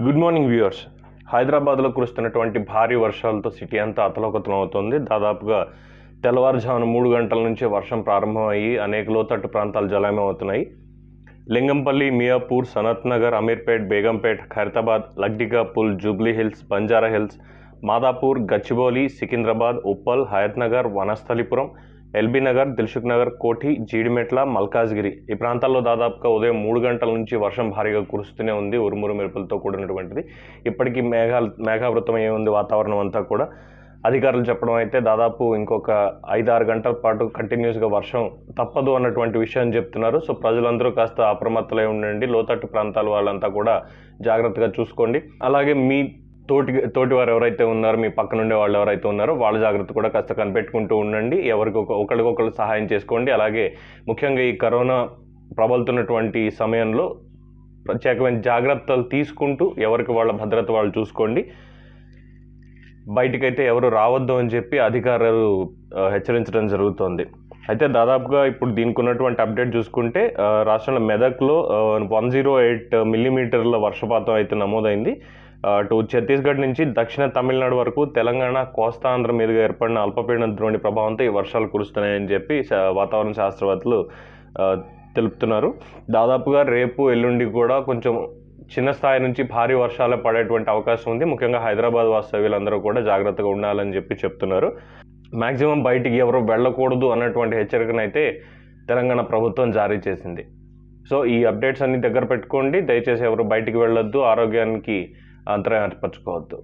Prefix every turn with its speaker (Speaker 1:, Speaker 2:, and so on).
Speaker 1: Good morning viewers. హైదరాబాద్లో కురుస్తున్నటువంటి భారీ వర్షాలతో సిటీ అంతా అతలాకుతలం అవుతుంది. దాదాపుగా తెల్లవారుజామున 3 గంటల నుంచి వర్షం ప్రారంభమయ్యి అనేక లోతట్టు ప్రాంతాలు జలమయం అవుతున్నాయి. Lingampally, Miyapur, Sanath Nagar, Ameerpet, Begumpet, Khairatabad, Lakdikapul, Jubilee Hills, Banjara Hills, Madhapur, Gachibowli, Secunderabad, Uppal, Hayath Nagar, Vanasthalipuram, LB Nagar, Dilsukh Nagar, Koti, Jeedimetla, Malkajgiri ఈ ప్రాంతాల్లో దాదాపుగా ఉదయం 3 గంటల నుంచి వర్షం భారీగా కురుస్తూనే ఉంది. ఉరుమురు మెరుపులతో కూడినటువంటిది. ఇప్పటికీ మేఘావృతమై ఉంది వాతావరణం అంతా కూడా. అధికారులు చెప్పడం అయితే దాదాపు ఇంకొక 5-6 గంటల పాటు కంటిన్యూస్గా వర్షం తప్పదు అన్నటువంటి విషయాన్ని చెప్తున్నారు. సో ప్రజలందరూ కాస్త అప్రమత్తలై ఉండండి. లోతట్టు ప్రాంతాల వాళ్ళంతా కూడా జాగ్రత్తగా చూసుకోండి. అలాగే మీ తోటి వారు ఎవరైతే ఉన్నారో, మీ పక్కన ఉండే వాళ్ళు ఎవరైతే ఉన్నారో వాళ్ళ జాగ్రత్త కూడా కాస్త కనిపెట్టుకుంటూ ఉండండి. ఒకరికొకరు సహాయం చేసుకోండి. అలాగే ముఖ్యంగా ఈ కరోనా ప్రబలుతున్నటువంటి సమయంలో ప్రత్యేకమైన జాగ్రత్తలు తీసుకుంటూ ఎవరికి వాళ్ళ భద్రత వాళ్ళు చూసుకోండి. బయటకైతే ఎవరు రావద్దు అని చెప్పి అధికారులు హెచ్చరించడం జరుగుతోంది. అయితే దాదాపుగా ఇప్పుడు దీనికి ఉన్నటువంటి అప్డేట్ చూసుకుంటే రాష్ట్రంలో మెదక్లో 108 మిల్లీమీటర్ల వర్షపాతం అయితే నమోదైంది. అటు ఛత్తీస్గఢ్ నుంచి దక్షిణ తమిళనాడు వరకు తెలంగాణ, కోస్తాంధ్ర మీదుగా ఏర్పడిన అల్పపీడన ద్రోణి ప్రభావంతో ఈ వర్షాలు కురుస్తున్నాయని చెప్పి వాతావరణ శాస్త్రవేత్తలు తెలుపుతున్నారు. దాదాపుగా రేపు ఎల్లుండి కూడా కొంచెం చిన్న స్థాయి నుంచి భారీ వర్షాలు పడేటువంటి అవకాశం ఉంది. ముఖ్యంగా హైదరాబాద్ వాస్తవ్యులందరూ కూడా జాగ్రత్తగా ఉండాలని చెప్పి చెప్తున్నారు. మ్యాక్సిమం బయటికి ఎవరు వెళ్ళకూడదు అన్నటువంటి హెచ్చరికనైతే తెలంగాణ ప్రభుత్వం జారీ చేసింది. సో ఈ అప్డేట్స్ అన్ని దగ్గర పెట్టుకోండి. దయచేసి ఎవరు బయటికి వెళ్ళొద్దు, ఆరోగ్యానికి అంతరాయం ఏర్పరచుకోవద్దు.